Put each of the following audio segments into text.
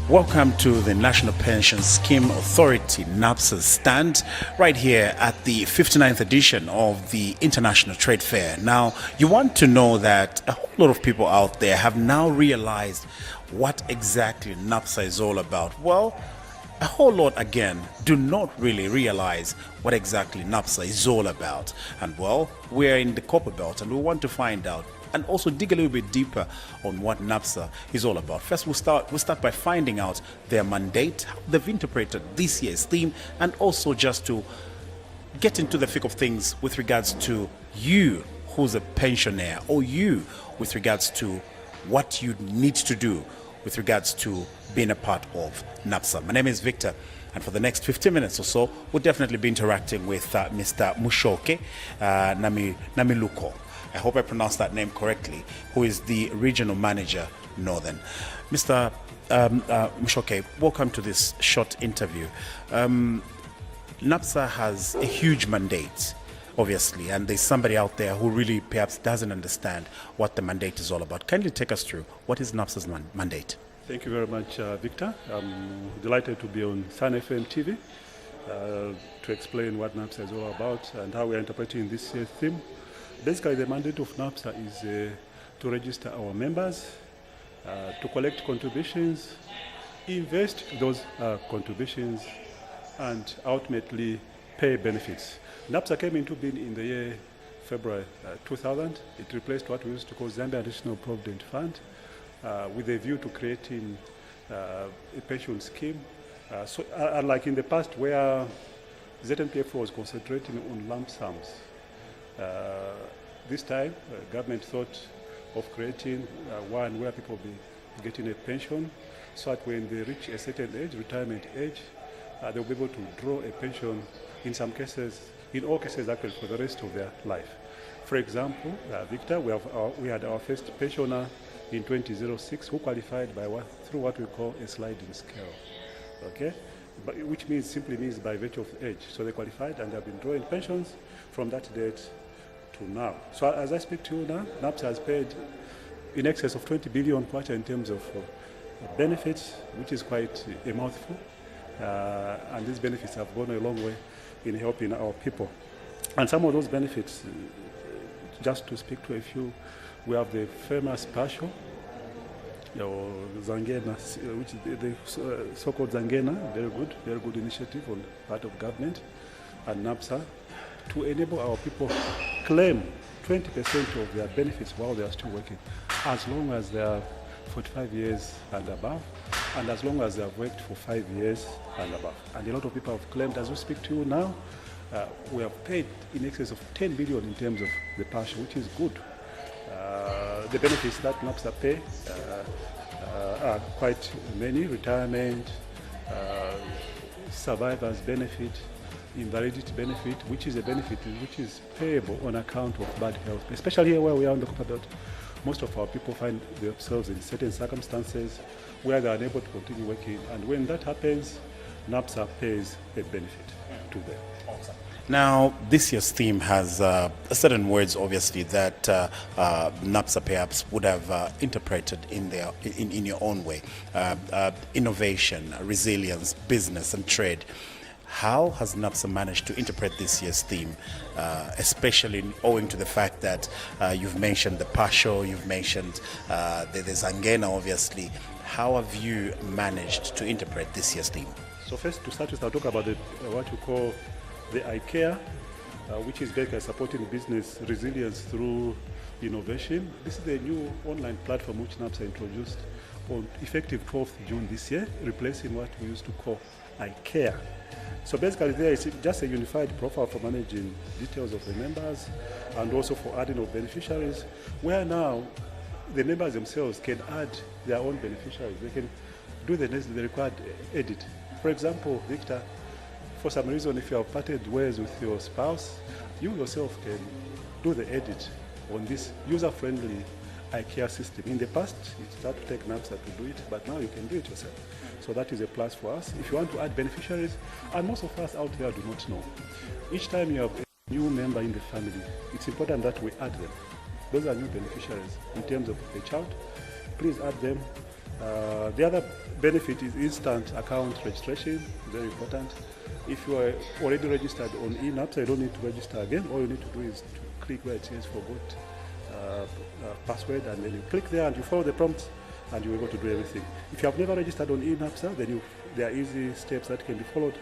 Welcome to the National Pension Scheme Authority NAPSA stand right here at the 59th edition of the International Trade Fair. Now, you want to know that a whole lot of people out there have now realized what exactly NAPSA is all about. Well, a whole lot again do not really realize what exactly NAPSA is all about. And well, we're in the copper belt and we want to find out and also dig a little bit deeper on what NAPSA is all about. First, we'll start by finding out their mandate, how they've interpreted this year's theme, and also just to get into the thick of things with regards to you who's a pensioner, or you with regards to what you need to do with regards to being a part of NAPSA. My name is Victor, and for the next 15 minutes or so, we'll definitely be interacting with Mr. Mushoke Namiluko. I hope I pronounced that name correctly, who is the Regional Manager, Northern. Mr. Mushoke, welcome to this short interview. NAPSA has a huge mandate, obviously, and there's somebody out there who really perhaps doesn't understand what the mandate is all about. Kindly take us through, what is NAPSA's mandate? Thank you very much, Victor. I'm delighted to be on Sun FM TV to explain what NAPSA is all about and how we're interpreting this year's theme. Basically, the mandate of NAPSA is to register our members, to collect contributions, invest those contributions, and ultimately pay benefits. NAPSA came into being in the year February 2000. It replaced what we used to call Zambia Additional Provident Fund with a view to creating a pension scheme. So unlike in the past where ZNPF was concentrating on lump sums, this time, government thought of creating one where people will be getting a pension, so that when they reach a certain age, retirement age, they'll be able to draw a pension in some cases, in all cases actually, for the rest of their life. For example, Victor, we had our first pensioner in 2006 who qualified through what we call a sliding scale, okay? But, which simply means by virtue of age. So they qualified and have been drawing pensions from that date to now. So as I speak to you now, NAPSA has paid in excess of 20 billion kwacha in terms of benefits, which is quite a mouthful. And these benefits have gone a long way in helping our people. And some of those benefits, just to speak to a few, we have the famous partial, or Zangena, which is the so-called Zangena, very good initiative on part of government and NAPSA to enable our people claim 20% of their benefits while they are still working, as long as they are 45 years and above, and as long as they have worked for 5 years and above. And a lot of people have claimed, as we speak to you now, we have paid in excess of 10 billion in terms of the partial, which is good. The benefits that NAPSA pay are quite many: retirement, survivors benefit, invalidity benefit, which is a benefit which is payable on account of bad health. Especially here where we are on the copper belt, most of our people find themselves in certain circumstances where they are unable to continue working, and when that happens, NAPSA pays a benefit to them. Awesome. Now, this year's theme has certain words, obviously, that NAPSA perhaps would have interpreted in your own way. Innovation, resilience, business, and trade. How has NAPSA managed to interpret this year's theme, especially owing to the fact that you've mentioned the partial, you've mentioned the Zangena, obviously. How have you managed to interpret this year's theme? So first, to start with, I'll talk about what we call the IKEA, which is basically supporting business resilience through innovation. This is a new online platform which NAPSA introduced on effective 12th June this year, replacing what we used to call IKEA. So basically there is just a unified profile for managing details of the members and also for adding of beneficiaries, where now the members themselves can add their own beneficiaries. They can do the required edit. For example, Victor, for some reason, if you have parted ways with your spouse, you yourself can do the edit on this user-friendly IKEA system. In the past, it had to take NAPSA to do it, but now you can do it yourself. So that is a plus for us. If you want to add beneficiaries, and most of us out there do not know, each time you have a new member in the family, it's important that we add them. Those are new beneficiaries in terms of a child. Please add them. The other benefit is instant account registration, very important. If you are already registered on NAPSA, you don't need to register again. All you need to do is to click where it says forgot password, and then you click there and you follow the prompts and you're able to do everything. If you have never registered on NAPSA, then there are easy steps that can be followed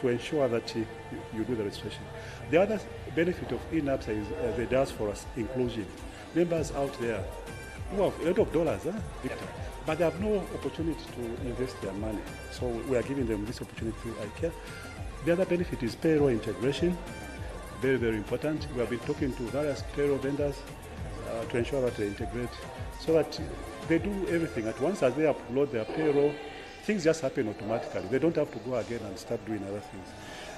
to ensure that you do the registration. The other benefit of NAPSA is the diaspora inclusion. Members out there who have a lot of dollars, Victor, but they have no opportunity to invest their money. So we are giving them this opportunity through iCare. The other benefit is payroll integration, very, very important. We have been talking to various payroll vendors to ensure that they integrate so that they do everything at once. As they upload their payroll, things just happen automatically. They don't have to go again and start doing other things.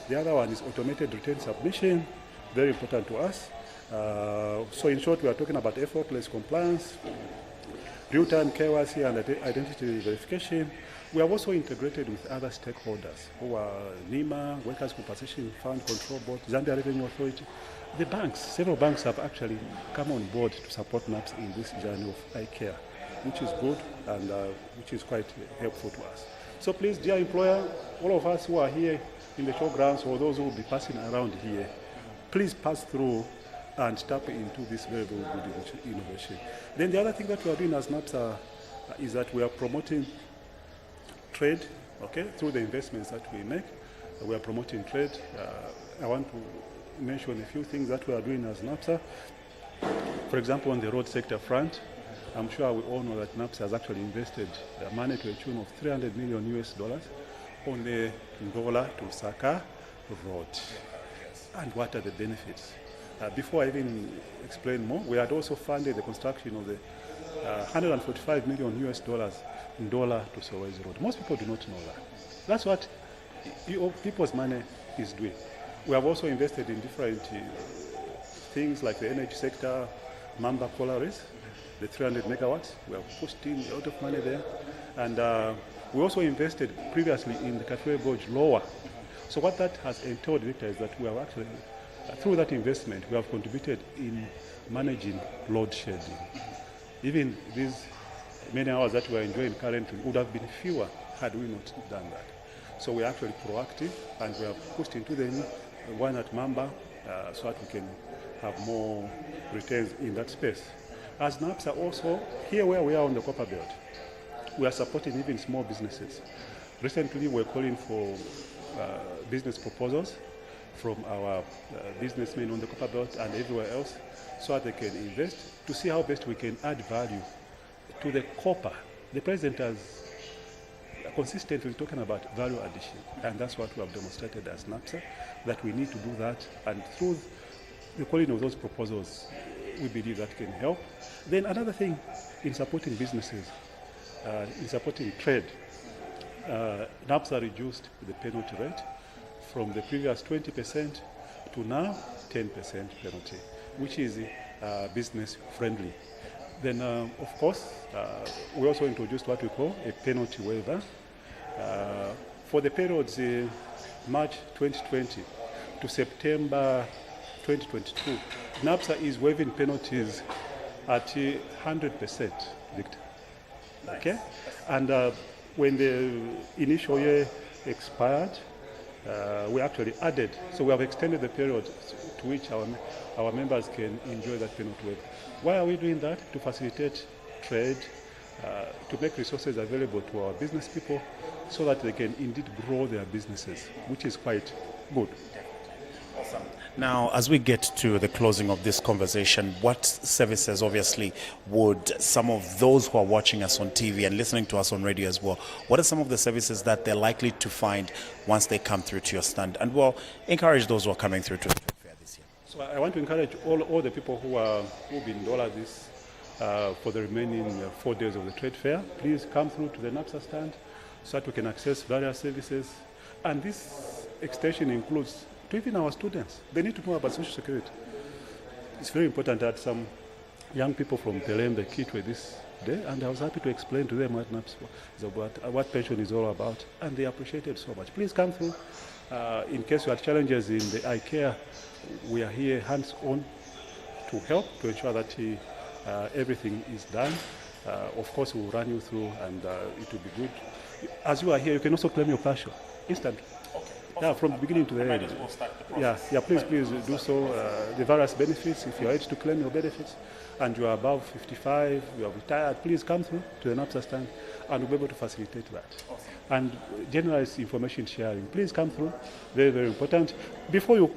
The other one is automated return submission, very important to us. So in short, we are talking about effortless compliance, real-time KYC and identity verification. We have also integrated with other stakeholders who are NEMA, Workers' Compensation Fund Control Board, Zambia Revenue Authority. The banks, several banks have actually come on board to support NAPSA in this journey of iCare, which is good and which is quite helpful to us. So please, dear employer, all of us who are here in the showgrounds or those who will be passing around here, please pass through and tap into this very, very good innovation. Then the other thing that we are doing as NAPSA is that we are promoting trade, okay, through the investments that we make. We are promoting trade. I want to mention a few things that we are doing as NAPSA. For example, on the road sector front, I'm sure we all know that NAPSA has actually invested money to a tune of $300 million on the Ngola to Saka road. And what are the benefits? Before I even explain more, we had also funded the construction of the $145 million in Ndola to Solwezi Road. Most people do not know that. That's what people's money is doing. We have also invested in different things like the energy sector, Mamba Collieries, the 300 megawatts. We have pushed in a lot of money there. And we also invested previously in the Katwe Gorge lower. So what that has entailed, Victor, is that we have actually, through that investment, we have contributed in managing load shedding. Even these many hours that we are enjoying currently would have been fewer had we not done that. So we are actually proactive, and we have pushed into the one at Mamba so that we can have more returns in that space. As NAPSA also, here where we are on the Copper Belt, we are supporting even small businesses. Recently, we're calling for business proposals from our businessmen on the Copper Belt and everywhere else so that they can invest to see how best we can add value to the copper. The President has consistently talking about value addition, and that's what we have demonstrated as NAPSA, that we need to do that, and through the calling of those proposals, we believe that can help. Then another thing in supporting businesses, in supporting trade, NAPSA reduced the penalty rate from the previous 20% to now 10% penalty, which is business friendly. Then, of course, we also introduced what we call a penalty waiver. For the periods March 2020 to September 2022, NAPSA is waiving penalties at 100%, Victor. Okay? And when the initial year expired, we actually added, so we have extended the period to which our members can enjoy that penalty waiver. Why are we doing that? To facilitate trade, to make resources available to our business people so that they can indeed grow their businesses, which is quite good. Awesome. Now, as we get to the closing of this conversation, what services, obviously, would some of those who are watching us on TV and listening to us on radio as well, what are some of the services that they're likely to find once they come through to your stand? And we'll encourage those who are coming through to the trade fair this year. So I want to encourage all the people who've been dollar this for the remaining 4 days of the trade fair. Please come through to the NAPSA stand so that we can access various services. And this extension includes to even our students. They need to know about social security. It's very important that some young people from Pelembe, Kitwe this day, and I was happy to explain to them what NAPSA is about, what pension is all about, and they appreciate it so much. Please come through. In case you have challenges in the iCare, we are here hands-on to help to ensure that everything is done Of course, we'll run you through, and it will be good. As you are here, you can also claim your partial instantly. Yeah, from the beginning to the end. Yeah, please do so. The various benefits, if you're able to claim your benefits and you are above 55, you are retired, please come through to the NAPSA stand and we'll be able to facilitate that. Awesome. And generalized information sharing, please come through. Very, very important. Before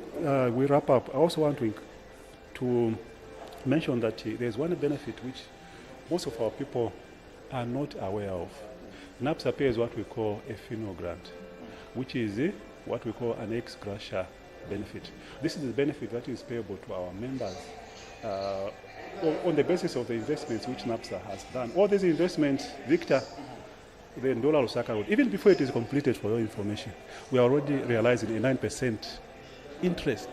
we wrap up, I also want to mention that there's one benefit which most of our people are not aware of. NAPSA pays what we call a funeral grant, which is what we call an ex gratia benefit. This is the benefit that is payable to our members on the basis of the investments which NAPSA has done. All these investments, Victor, the Ndola Lusaka Road, even before it is completed, for your information, we are already realizing a 9% interest.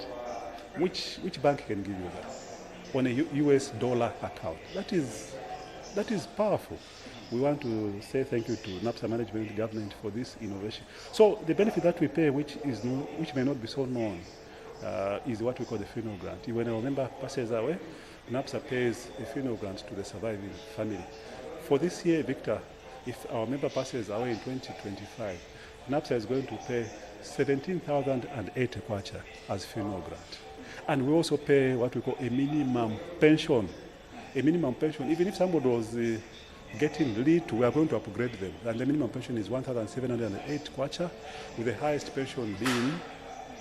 Which bank can give you that on a US dollar account? That is powerful. We want to say thank you to NAPSA management, government for this innovation. So the benefit that we pay, which may not be so known, is what we call the funeral grant. When a member passes away, NAPSA pays a funeral grant to the surviving family. For this year, Victor, if our member passes away in 2025, NAPSA is going to pay 17,008 kwacha as funeral grant. And we also pay what we call a minimum pension. A minimum pension, even if somebody was getting little, we are going to upgrade them. And the minimum pension is 1,708 kwacha, with the highest pension being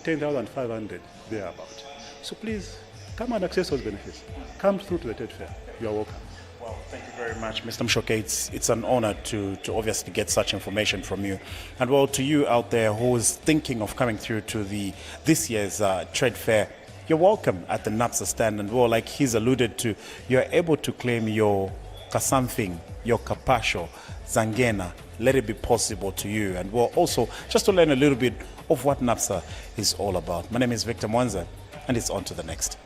10,500 thereabout. So please, come and access those benefits. Come through to the trade fair. You are welcome. Well, thank you very much, Mr. Mshoke. It's an honor to obviously get such information from you. And well, to you out there who is thinking of coming through to this year's trade fair, you're welcome at the NAPSA stand. And well, like he's alluded to, you're able to claim your Kasamfing, your Kapasho, Zangena. Let it be possible to you. And well, also, just to learn a little bit of what NAPSA is all about. My name is Victor Mwanza, and it's on to the next.